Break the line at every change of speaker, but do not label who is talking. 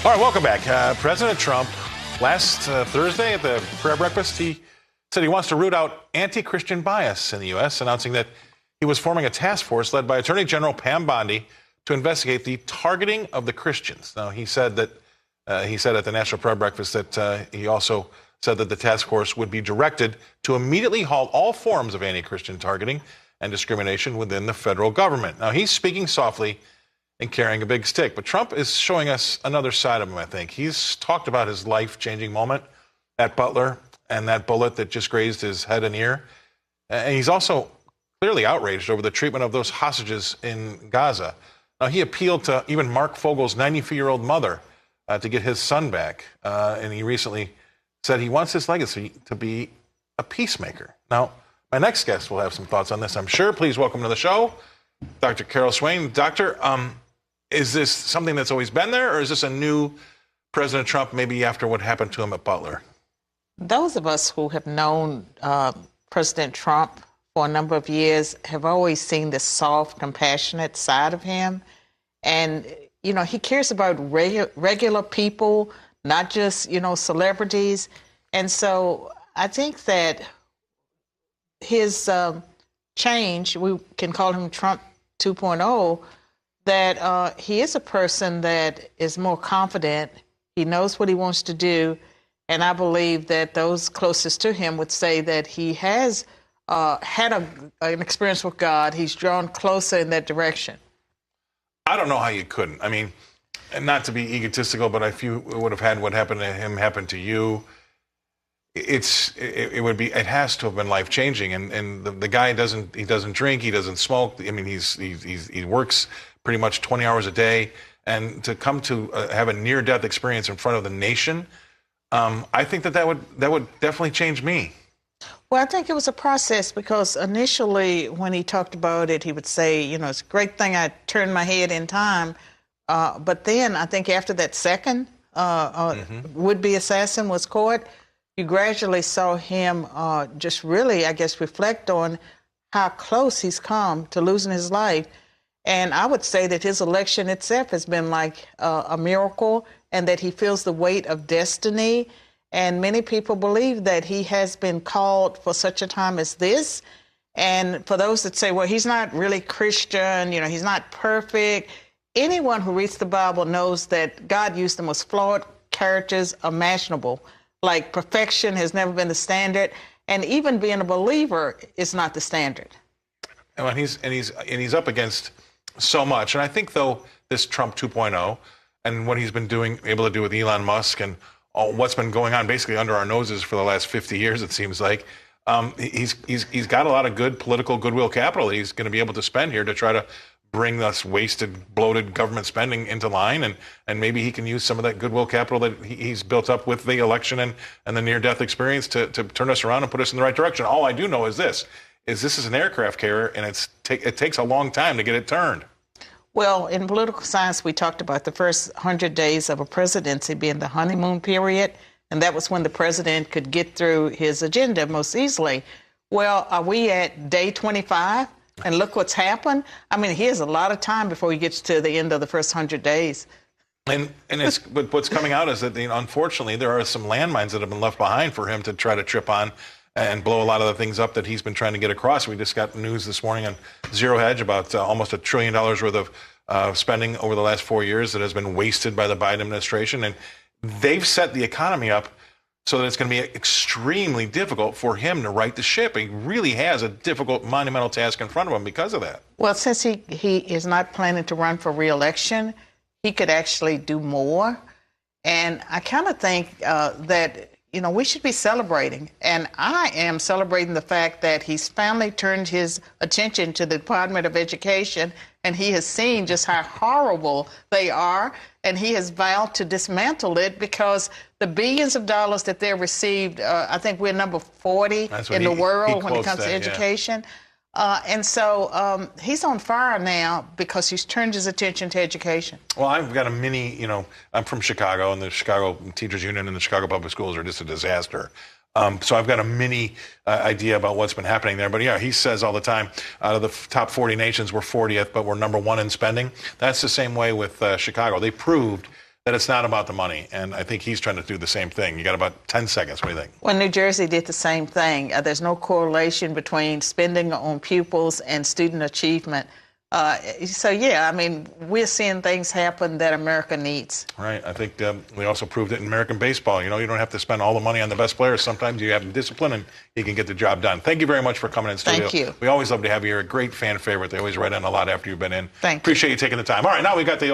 All right, welcome back. President Trump, last Thursday at the prayer breakfast, he said he wants to root out anti-Christian bias in the U.S., announcing that he was forming a task force led by Attorney General Pam Bondi to investigate the targeting of the Christians. Now, he said at the National Prayer Breakfast that he also said that the task force would be directed to immediately halt all forms of anti-Christian targeting and discrimination within the federal government. Now, he's speaking softly and carrying a big stick. But Trump is showing us another side of him, I think. He's talked about his life-changing moment at Butler and that bullet that just grazed his head and ear. And he's also clearly outraged over the treatment of those hostages in Gaza. Now, he appealed to even Mark Fogel's 94-year-old mother to get his son back. And he recently said he wants his legacy to be a peacemaker. Now, my next guest will have some thoughts on this, I'm sure. Please welcome to the show, Dr. Carol Swain. Doctor, is this something that's always been there, or is this a new President Trump, maybe after what happened to him at Butler?
Those of us who have known President Trump for a number of years have always seen the soft, compassionate side of him. And, you know, he cares about regular people, not just, celebrities. And so I think that his change, we can call him Trump 2.0, that he is a person that is more confident. He knows what he wants to do. And I believe that those closest to him would say that he has had an experience with God. He's drawn closer in that direction.
I don't know how you couldn't. I mean, and not to be egotistical, but if you would have had what happened to him happen to you, it has to have been life-changing. And the guy doesn't drink, he doesn't smoke. I mean, he works pretty much 20 hours a day, and to come to have a near-death experience in front of the nation, I think that would definitely change me.
Well, I think it was a process, because initially when he talked about it, he would say, it's a great thing I turned my head in time. But then I think after that second would-be assassin was caught, you gradually saw him just really, I guess, reflect on how close he's come to losing his life. And I would say that his election itself has been like a miracle, and that he feels the weight of destiny. And many people believe that he has been called for such a time as this. And for those that say, well, he's not really Christian, he's not perfect, anyone who reads the Bible knows that God used the most flawed characters imaginable. Like, perfection has never been the standard, and even being a believer is not the standard.
And he's up against so much. And I think, though, this Trump 2.0 and what he's been able to do with Elon Musk and what's been going on basically under our noses for the last 50 years, it seems like, he's got a lot of good political goodwill capital that he's going to be able to spend here to try to bring this wasted, bloated government spending into line, and maybe he can use some of that goodwill capital that he's built up with the election and the near-death experience to turn us around and put us in the right direction. All I do know is this is an aircraft carrier, and it takes a long time to get it turned.
Well, in political science, we talked about the first 100 days of a presidency being the honeymoon period, and that was when the president could get through his agenda most easily. Well, are we at day 25? And look what's happened. I mean, he has a lot of time before he gets to the end of the first 100 days.
But what's coming out is that, unfortunately, there are some landmines that have been left behind for him to try to trip on and blow a lot of the things up that he's been trying to get across. We just got news this morning on Zero Hedge about almost $1 trillion worth of spending over the last 4 years that has been wasted by the Biden administration. And they've set the economy up so that it's going to be extremely difficult for him to right the ship. He really has a difficult, monumental task in front of him because of that.
Well, since he is not planning to run for re-election, he could actually do more. And I kind of think that, we should be celebrating. And I am celebrating the fact that he's finally turned his attention to the Department of Education, and he has seen just how horrible they are. And he has vowed to dismantle it, because the billions of dollars that they've received, I think we're number 40 in the world when it comes to education. And so he's on fire now because he's turned his attention to education. Well,
I've got a mini, I'm from Chicago, and the Chicago Teachers Union and the Chicago Public Schools are just a disaster. So I've got a mini idea about what's been happening there. But yeah, he says all the time, out of the top 40 nations, we're 40th, but we're number 1 in spending. That's the same way with Chicago. They proved that it's not about the money. And I think he's trying to do the same thing. You got about 10 seconds. What do you think?
Well, New Jersey did the same thing. There's no correlation between spending on pupils and student achievement. So, yeah, I mean, we're seeing things happen that America needs.
Right. I think we also proved it in American baseball. You know, you don't have to spend all the money on the best players. Sometimes you have discipline and you can get the job done. Thank you very much for coming in studio.
Thank you.
We always love to have you. You're a great fan favorite. They always write in a lot after you've been in.
Thank you.
Appreciate you taking the time. All right, now we got the